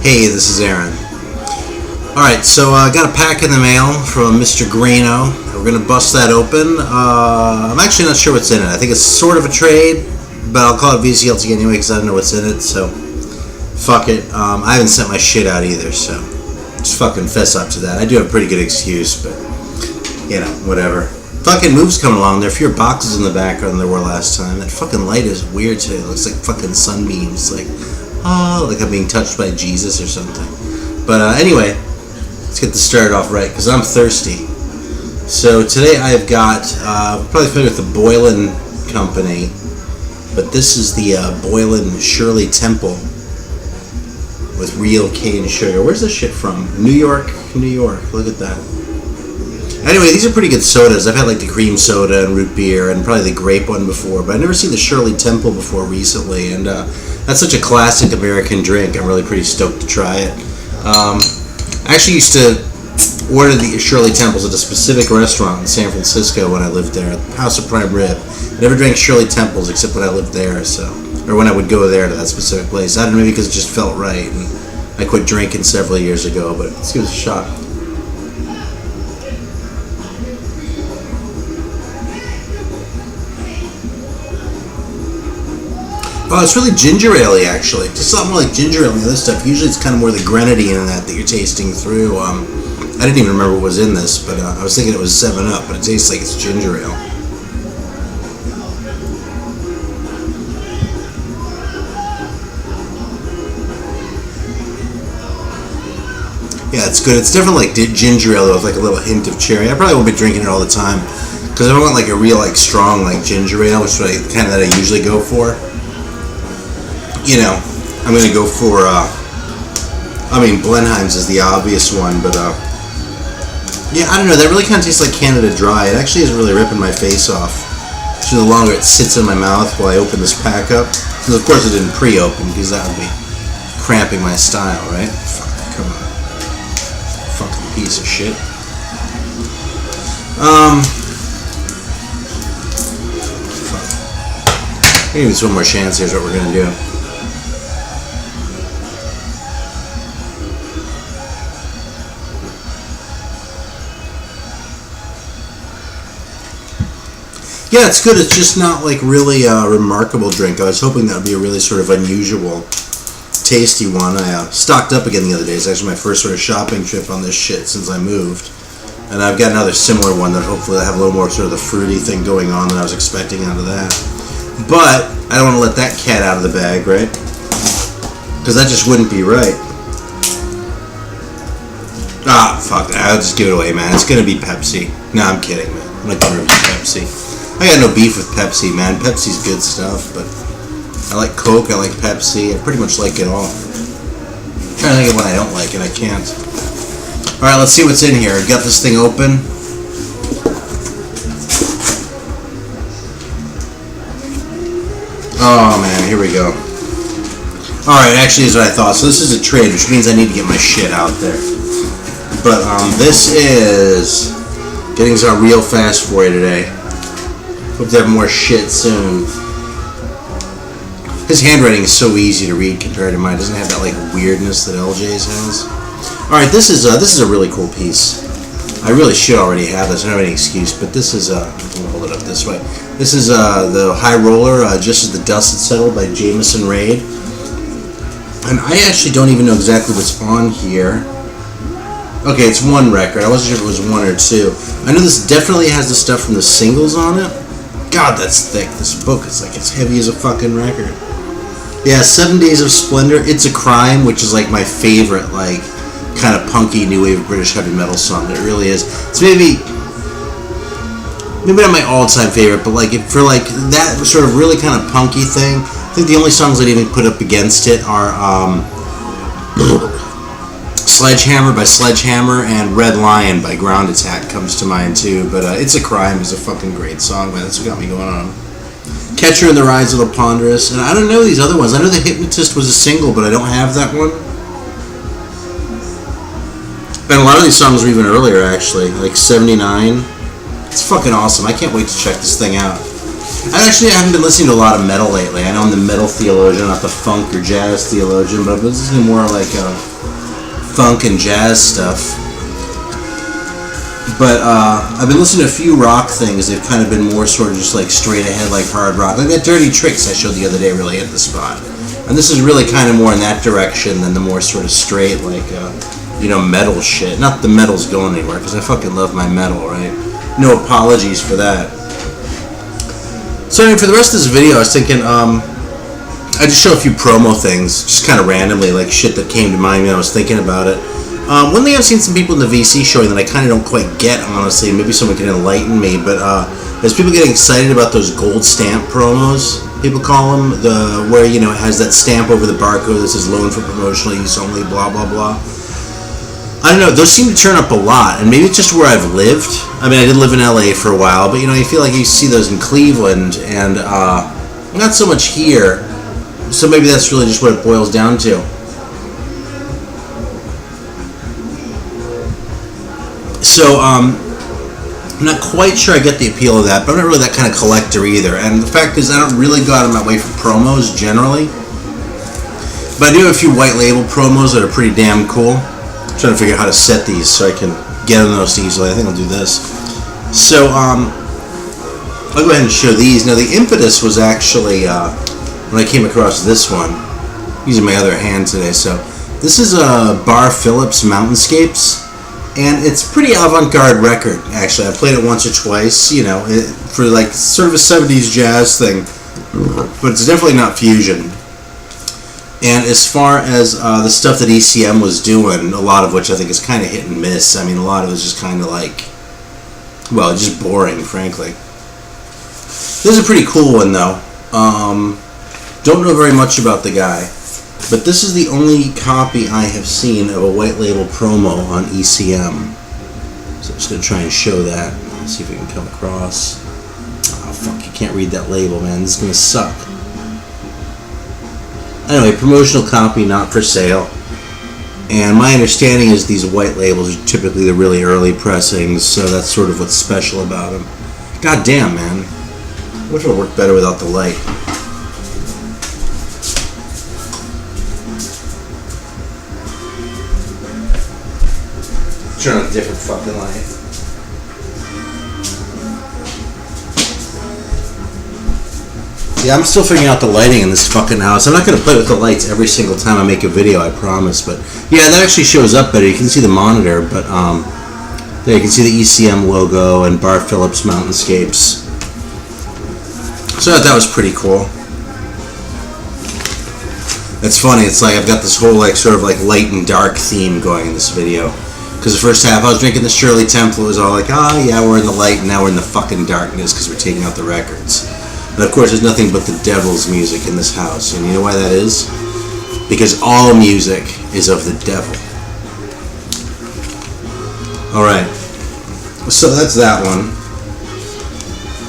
Hey, this is Aaron. Alright, so I got a pack in the mail from Mr. Greeno. We're going to bust that open. I'm actually not sure what's in it. I think it's sort of a trade, but I'll call it VCLT anyway because I don't know what's in it, so fuck it. I haven't sent my shit out either, so just fucking fess up to that. I do have a pretty good excuse, but, you know, whatever. Fucking moves coming along. There are fewer boxes in the background than there were last time. That fucking light is weird today. It looks like fucking sunbeams. Like, oh, like I'm being touched by Jesus or something. But anyway, let's get this started off right, because I'm thirsty. So today I've got, probably familiar with the Boylan Company, but this is the Boylan Shirley Temple with real cane sugar. Where's this shit from? New York, New York. Look at that. Anyway, these are pretty good sodas. I've had like the cream soda and root beer and probably the grape one before, but I've never seen the Shirley Temple before recently, and that's such a classic American drink. I'm really pretty stoked to try it. I actually used to order the Shirley Temples at a specific restaurant in San Francisco when I lived there, House of Prime Rib. I never drank Shirley Temples except when I lived there, or when I would go there to that specific place. I don't know, maybe because it just felt right, and I quit drinking several years ago, but let's give it a shot. Oh, it's really ginger ale-y, actually. Just something more like ginger ale and the other stuff. Usually it's kind of more the grenadine in that you're tasting through. I didn't even remember what was in this, but I was thinking it was 7-Up, but it tastes like it's ginger ale. Yeah, it's good. It's definitely like ginger ale with like a little hint of cherry. I probably won't be drinking it all the time, because I want like a real like strong like ginger ale, which is kind of that I usually go for. You know, I'm going to go for, Blenheim's is the obvious one, but, yeah, I don't know, that really kind of tastes like Canada Dry. It actually isn't really ripping my face off. So the longer it sits in my mouth while I open this pack up, because of course it didn't pre-open, because that would be cramping my style, right? Fuck, come on. Fucking piece of shit. Fuck. Maybe it's one more chance, here's what we're going to do. Yeah, it's good. It's just not like really a remarkable drink. I was hoping that would be a really sort of unusual, tasty one. I stocked up again the other day. It's actually my first sort of shopping trip on this shit since I moved. And I've got another similar one that hopefully will have a little more sort of the fruity thing going on than I was expecting out of that. But I don't want to let that cat out of the bag, right? Because that just wouldn't be right. Ah, fuck that. I'll just give it away, man. It's going to be Pepsi. No, I'm kidding, man. I'm not going to be Pepsi. I got no beef with Pepsi, man. Pepsi's good stuff, but I like Coke, I like Pepsi, I pretty much like it all. I'm trying to think of what I don't like, and I can't. Alright, let's see what's in here. Got this thing open. Oh, man, here we go. Alright, actually is what I thought. So this is a trade, which means I need to get my shit out there. But this is getting some real fast for you today. Hope to have more shit soon. His handwriting is so easy to read compared to mine. It doesn't have that like weirdness that LJ's has. All right, this is a really cool piece. I really should already have this. I don't have any excuse, but this is I'm gonna hold it up this way. This is the High Roller, Just as the Dust Had Settled by Jameson Raid. And I actually don't even know exactly what's on here. Okay, it's one record. I wasn't sure if it was one or two. I know this definitely has the stuff from the singles on it. God, that's thick. This book is like as heavy as a fucking record. Yeah, 7 Days of Splendor, It's a Crime, which is like my favorite, like, kind of punky new wave British heavy metal song. It really is. It's maybe not my all-time favorite, but like for like that sort of really kind of punky thing, I think the only songs I'd even put up against it are Sledgehammer by Sledgehammer and Red Lion by Ground Attack comes to mind too, but It's a Crime is a fucking great song, man. That's what got me going on. Catcher in the Rise of the Ponderous, and I don't know these other ones. I know The Hypnotist was a single, but I don't have that one. And a lot of these songs were even earlier, actually, like 79. It's fucking awesome. I can't wait to check this thing out. I haven't been listening to a lot of metal lately. I know I'm the metal theologian, not the funk or jazz theologian, but I've been listening more like funk and jazz stuff. But I've been listening to a few rock things. They've kind of been more sort of just like straight ahead, like hard rock. Like that Dirty Tricks I showed the other day really hit the spot. And this is really kind of more in that direction than the more sort of straight, like, metal shit. Not that the metal's going anywhere, because I fucking love my metal, right? No apologies for that. So anyway, for the rest of this video, I was thinking, I just show a few promo things, just kind of randomly, like shit that came to mind when I was thinking about it. One thing I've seen some people in the VC showing that I kind of don't quite get, honestly, maybe someone can enlighten me, but there's people getting excited about those gold stamp promos, people call them, where, it has that stamp over the barcode that says loan for promotional use only, blah, blah, blah. I don't know, those seem to turn up a lot, and maybe it's just where I've lived. I mean, I did live in LA for a while, but, you feel like you see those in Cleveland, and not so much here, so maybe that's really just what it boils down to. So, I'm not quite sure I get the appeal of that, but I'm not really that kind of collector either. And the fact is, I don't really go out of my way for promos, generally. But I do have a few white label promos that are pretty damn cool. I'm trying to figure out how to set these so I can get them those easily. I think I'll do this. So, I'll go ahead and show these. Now, the impetus was actually, when I came across this one, using my other hand today. So, this is a Bar Phillips Mountainscapes. And it's a pretty avant-garde record, actually. I played it once or twice, for like sort of a 70s jazz thing. But it's definitely not fusion. And as far as the stuff that ECM was doing, a lot of which I think is kind of hit and miss. I mean, a lot of it is just kind of like, well, just boring, frankly. This is a pretty cool one, though. Don't know very much about the guy. But this is the only copy I have seen of a white label promo on ECM. So I'm just going to try and show that. Let's see if we can come across. Oh, fuck, you can't read that label, man. This is going to suck. Anyway, promotional copy, not for sale. And my understanding is these white labels are typically the really early pressings, so that's sort of what's special about them. God damn, man. I wish it would work better without the light. Turn on a different fucking light. Yeah, I'm still figuring out the lighting in this fucking house. I'm not going to play with the lights every single time I make a video, I promise. But yeah, that actually shows up better. You can see the monitor, but there you can see the ECM logo and Bar Phillips Mountainscapes. So I thought that was pretty cool. It's funny. It's like I've got this whole sort of light and dark theme going in this video. Because the first half I was drinking the Shirley Temple, it was all like, yeah, we're in the light, and now we're in the fucking darkness because we're taking out the records. And of course, there's nothing but the devil's music in this house. And you know why that is? Because all music is of the devil. Alright, so that's that one.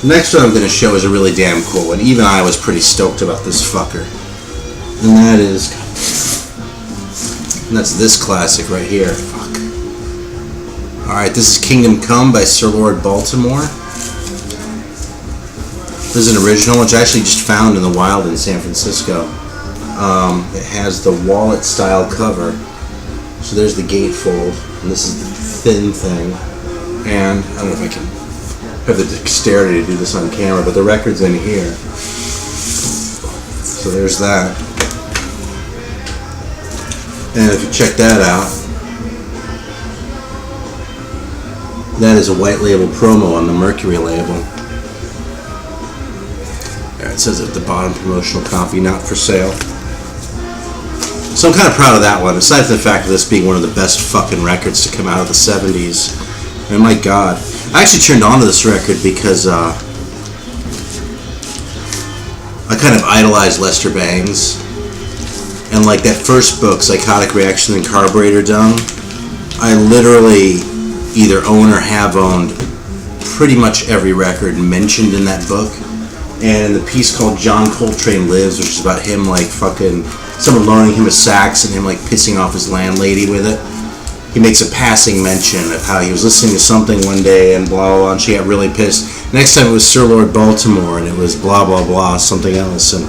The next one I'm going to show is a really damn cool one. Even I was pretty stoked about this fucker. And that is... And that's this classic right here. Fuck. Alright, this is Kingdom Come by Sir Lord Baltimore. This is an original, which I actually just found in the wild in San Francisco. It has the wallet-style cover. So there's the gatefold, and this is the thin thing. And I don't know if I can have the dexterity to do this on camera, but the record's in here. So there's that. And if you check that out, that is a white label promo on the Mercury label. There, it says at the bottom, promotional copy, not for sale. So I'm kind of proud of that one, aside from the fact of this being one of the best fucking records to come out of the 70s. And my god. I actually turned on to this record because I kind of idolized Lester Bangs. And that first book, Psychotic Reaction and Carburetor Dumb, I literally either own or have owned pretty much every record mentioned in that book. And in the piece called John Coltrane Lives, which is about him fucking someone loaning him a sax and him pissing off his landlady with it. he makes a passing mention of how he was listening to something one day and blah blah blah, and she got really pissed. Next time it was Sir Lord Baltimore, and it was blah blah blah something else, and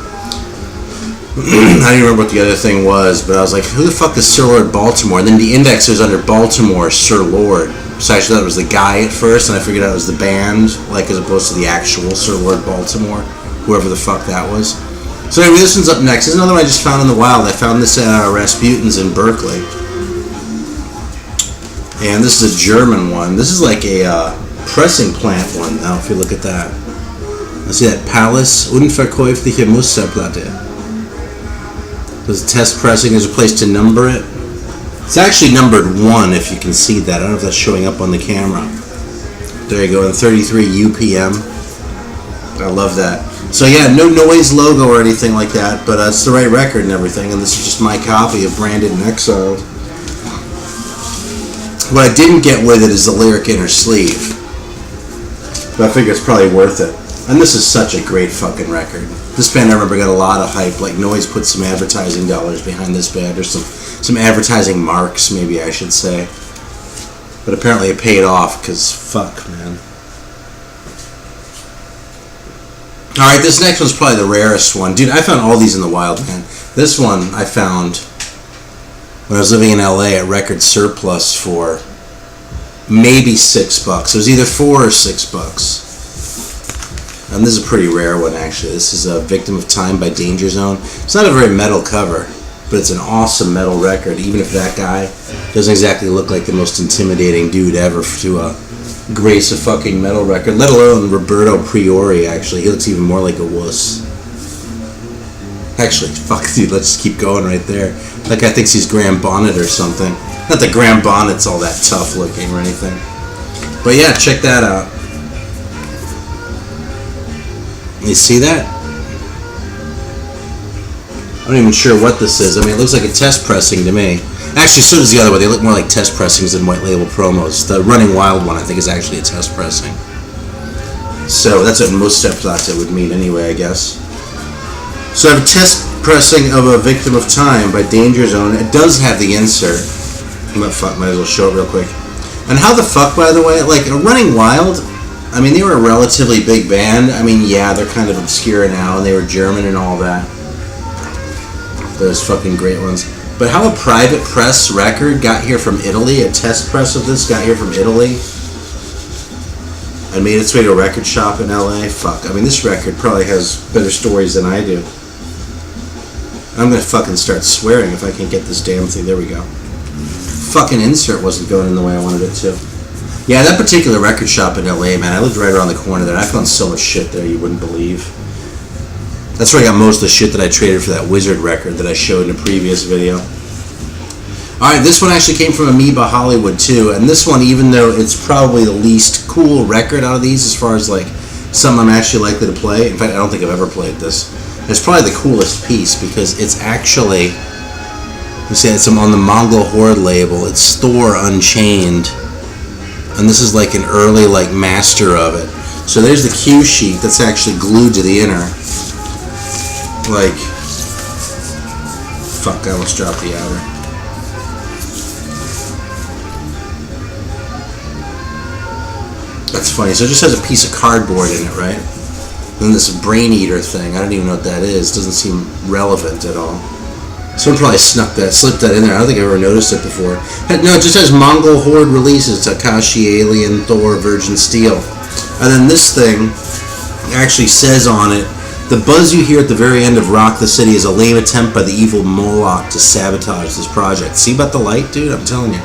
I don't even remember what the other thing was, but I was like, who the fuck is Sir Lord Baltimore? And then the index was under Baltimore, Sir Lord. So I actually thought it was the guy at first, and I figured out it was the band, like as opposed to the actual Sir Lord Baltimore, whoever the fuck that was. So anyway, this one's up next. This is another one I just found in the wild. I found this at Rasputin's in Berkeley. And this is a German one. This is like a pressing plant one now, if you look at that. I see that Palace Unverkäufliche Musterplatte. There's test pressing. There's a place to number it. It's actually numbered 1, if you can see that. I don't know if that's showing up on the camera. There you go, and 33 UPM. I love that. So yeah, no noise logo or anything like that, but it's the right record and everything, and this is just my copy of Branded and Exiled. What I didn't get with it is the lyric inner sleeve, but I figure it's probably worth it. And this is such a great fucking record. This band I remember got a lot of hype. Like Noise put some advertising dollars behind this band, or some advertising marks, maybe I should say. But apparently it paid off, because fuck, man. Alright, this next one's probably the rarest one. Dude, I found all these in the wild, man. This one I found when I was living in LA at Record Surplus for maybe $6. It was either $4 or $6. And this is a pretty rare one, actually. This is a Victim of Time by Danger Zone. It's not a very metal cover, but it's an awesome metal record, even if that guy doesn't exactly look like the most intimidating dude ever to grace a fucking metal record, let alone Roberto Priori, actually. He looks even more like a wuss. Actually, fuck, dude, let's just keep going right there. That guy thinks he's Graham Bonnet or something. Not that Graham Bonnet's all that tough looking or anything. But yeah, check that out. You see that? I'm not even sure what this is. I mean, it looks like a test pressing to me. Actually, so does the other one. They look more like test pressings than white label promos. The Running Wild one, I think, is actually a test pressing. So that's what most Musterplatte would mean anyway, I guess. So I have a test pressing of A Victim of Time by Danger Zone. It does have the insert. Might as well show it real quick. And how the fuck, by the way, like, Running Wild, I mean, they were a relatively big band. I mean, yeah, they're kind of obscure now, and they were German and all that. Those fucking great ones. But how a private press record got here from Italy, a test press of this got here from Italy, and made its way to a record shop in LA, fuck. I mean, this record probably has better stories than I do. I'm gonna fucking start swearing if I can get this damn thing. There we go. Fucking insert wasn't going in the way I wanted it to. Yeah, that particular record shop in LA, man, I lived right around the corner there. I found so much shit there you wouldn't believe. That's where I got most of the shit that I traded for that Wizard record that I showed in a previous video. Alright, this one actually came from Amoeba Hollywood too, and this one, even though it's probably the least cool record out of these as far as like something I'm actually likely to play, in fact I don't think I've ever played this, it's probably the coolest piece because it's actually, you see, it's on the Mongol Horde label. It's Thor Unchained, and this is like an early like master of it. So there's the cue sheet that's actually glued to the inner. Like, fuck, I almost dropped the outer. That's funny. So it just has a piece of cardboard in it, right? And then this brain eater thing. I don't even know what that is. Doesn't seem relevant at all. Someone probably slipped that in there. I don't think I ever noticed it before. No, it just has Mongol Horde releases, Takashi Alien, Thor, Virgin Steel. And then this thing actually says on it, the buzz you hear at the very end of Rock the City is a lame attempt by the evil Moloch to sabotage this project. See about the light, dude? I'm telling you.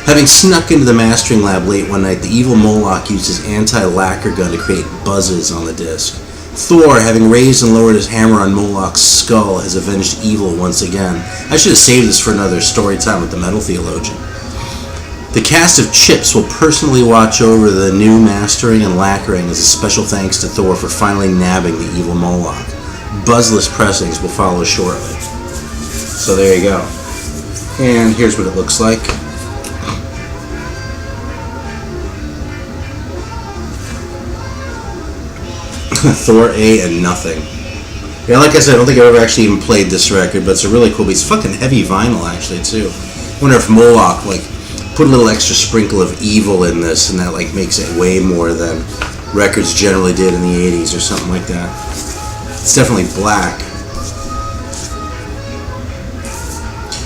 Having snuck into the mastering lab late one night, the evil Moloch used his anti-lacquer gun to create buzzes on the disc. Thor, having raised and lowered his hammer on Moloch's skull, has avenged evil once again. I should have saved this for another story time with the Metal Theologian. The cast of Chips will personally watch over the new mastering and lacquering as a special thanks to Thor for finally nabbing the evil Moloch. Buzzless pressings will follow shortly. So there you go. And here's what it looks like. Thor A and nothing. Yeah, like I said, I don't think I've ever actually even played this record, but it's a really cool piece. It's fucking heavy vinyl, actually, too. I wonder if Moloch, like, put a little extra sprinkle of evil in this, and that like makes it way more than records generally did in the 80s or something like that. It's definitely black.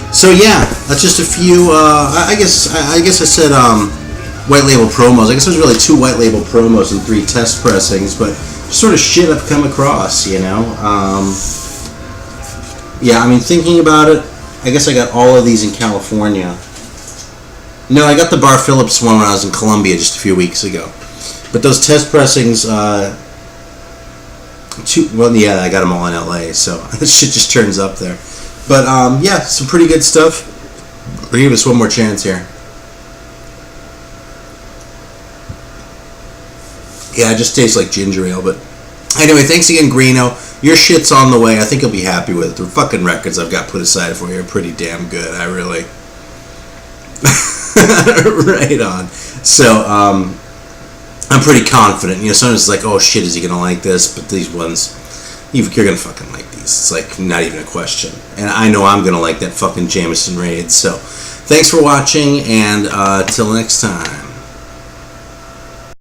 So yeah, that's just a few. I guess I said white label promos. I guess there's really 2 white label promos and 3 test pressings, but just sort of shit I've come across, you know. Yeah, I mean, thinking about it, I guess I got all of these in California. No, I got the Bar Phillips one when I was in Colombia just a few weeks ago. But those test pressings, I got them all in LA, so this shit just turns up there. But yeah, some pretty good stuff. I'll give us one more chance here. Yeah, it just tastes like ginger ale, but anyway, thanks again, Greeno. Your shit's on the way. I think you'll be happy with it. The fucking records I've got put aside for you are pretty damn good. I really... right on. So, I'm pretty confident. You know, sometimes it's like, oh shit, is he gonna like this? But these ones, you're gonna fucking like these. It's like not even a question. And I know I'm gonna like that fucking Jameson Raid. So, thanks for watching, and till next time.